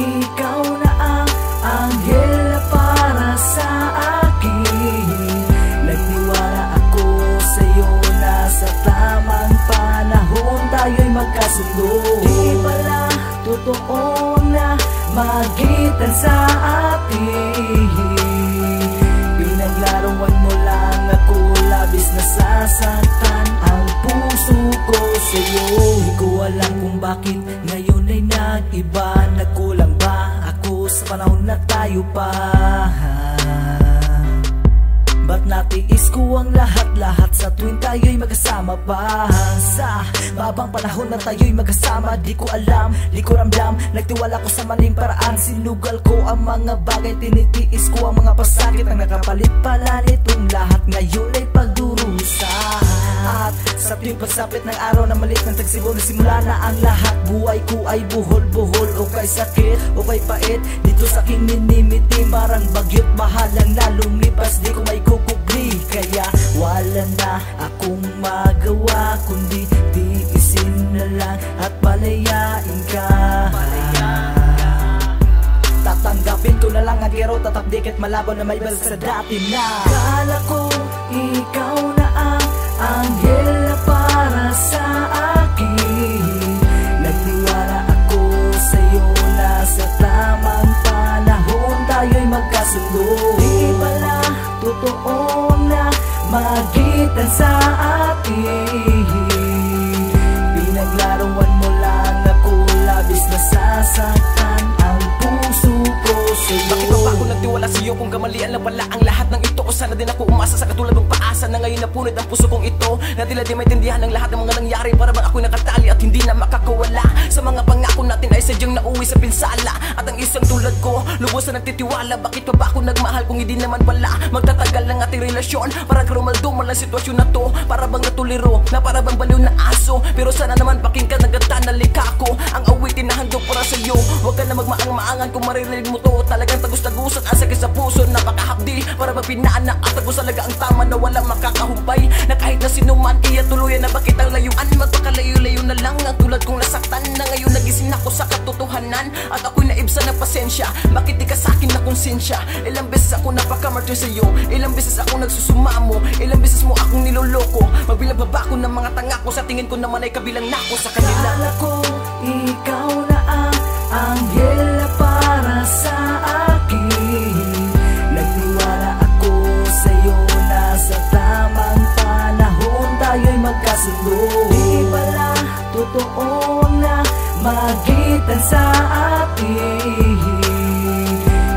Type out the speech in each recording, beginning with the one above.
ikaw na ang anghel na para sa akin. Nagtiwala ako sa'yo na sa tamang panahon tayo'y magkasundo. Di pala totoo na magitan sa atin. Pinaglaruan mo lang ako, labis na sasaktan ang puso ko sa'yo. Di ko alam kung bakit ngayon ay nag-iba. Nagkulang ba ako sa panahon na tayo pa? Ba't natiis ko ang lahat-lahat sa tuwing tayo'y magkasama pa? Sa babang panahon na tayo'y magkasama, di ko alam, di ko ramdam. Nagtiwala ko sa maling paraan, sinugal ko ang mga bagay, tinitiis ko ang mga pasakit. Ang nakapalit pala nitong lahat ngayon ay pagdurusa. At sa tuwing pagsapit ng araw na malit ng tagsibo, simula na ang lahat. Buhay ko ay buhol-buhol, o kay sakit, o kay pait. Dito sa aking ninimiti, parang bagyo't bahalang na lumipas. Di ko may kukubli, kaya wala na akong magawa kundi tiisin na lang at palayain ka. Tatanggapin ko na lang ang gero, tatapdikit malabo na may balik sa dati na. Kala ko ikaw na ang anghel na para sa akin. Nagtiwala ako sa'yo na sa tamang panahon tayo'y magkasundo. Di pala totoo na magitan sa atin. Pinaglaruan mo lang ako, labis na sasaktan ang puso ko sa'yo. Bakit ba ako nagtiwala sa'yo kung kamalian lang pala ang lahat ng ito? O sana din ako umasa sa katulad ng paasa na ngayon napunit ang puso kong ito, na tila di maintindihan ng lahat ng mga nangyari. Para bang ako'y nakatali at hindi na makakawala sa mga pangako natin ay sadyang nauwi sa pinsala. At ang isang tulad ko, lubos na nagtitiwala. Bakit pa ba ako nagmahal kung hindi naman pala magtatagal ng ating relasyon? Parang karumaldumal ang sitwasyon na to, para bang natuliro, na para bang baliw na aso. Pero sana naman pakinggan ng ganda na likha ko, ang awitin na handog para sa'yo. Huwag ka na magmaang-maangan kung maririnig mo to. Talagang tagus-tagus at ang sakit sa puso, napakahapdi. Para bang pinaan na at tagos talaga ang tama na walang makakahumpay. Na kahit na sino man iya tuluyan na bakit ang layuan. Magpakalayo-layo na lang ang tulad kong nasaktan, na ngayon nagising ako sa katotohanan. At ako'y naibsan ng pasensya, bakit di ka sa'kin na konsensya? Ilang beses ako napakamartir sa'yo, ilang beses ako nagsusumamo, ilang beses mo akong niloloko. Magbilang ba ako ng mga tanga ko, sa tingin ko naman ay kabilang na ako sa kanila. Kala ko ikaw na ang anghel na para sa akin. Nagtiwala ako sa'yo na sa tamang panahon tayo'y magkasundo. Di pala totoo na magitan sa atin.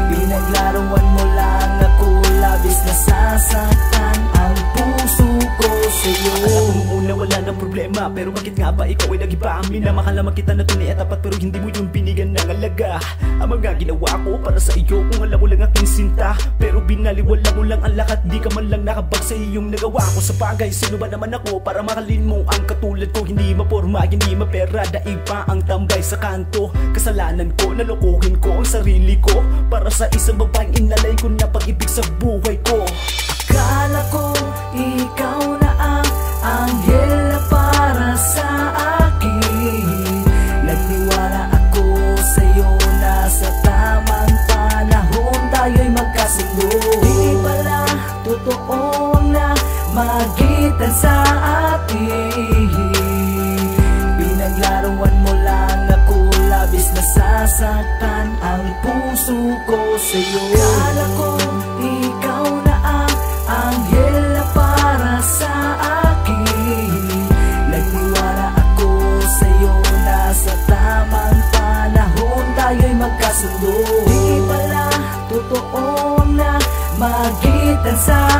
Pinaglaruan mo lang ako, labis na sasaktan ang puso ko sa'yo. Alam ko una wala nang problema, pero bakit nga ba ikaw ay nag-iba? Minamahal naman kita na tunay at tapat, pero hindi mo yung binigyan ng alaga. Ang mga ginawa ko para sa iyo, kung alam mo lang aking sinta, pero binaliwala mo lang ang lahat. Di ka man lang nakabag sa iyong nagawa ko. Sa bagay, sino ba naman ako para mahalin mo ang katulad ko? Hindi maporma, hindi mapera, daig pa ang tambay sa kanto. Kasalanan ko, nalokohin ko ang sarili ko para sa isang babaeng inalay ko na pag-ibig sa buhay ko. Akala ko ikaw na ang anghel na para sa akin. Nagtiwala ako sa'yo na sa tamang panahon tayo'y magkasundo. Di pala totoo na magitan sa atin. Pinaglaruan mo lang ako, labis na sasaktan ang puso ko sa'yo. Kala ko ikaw na ang anghel na para sa akin. Nagtiwala ako sa'yo na sa tamang panahon tayo'y magkasundo. Di pala totoo na magitan sa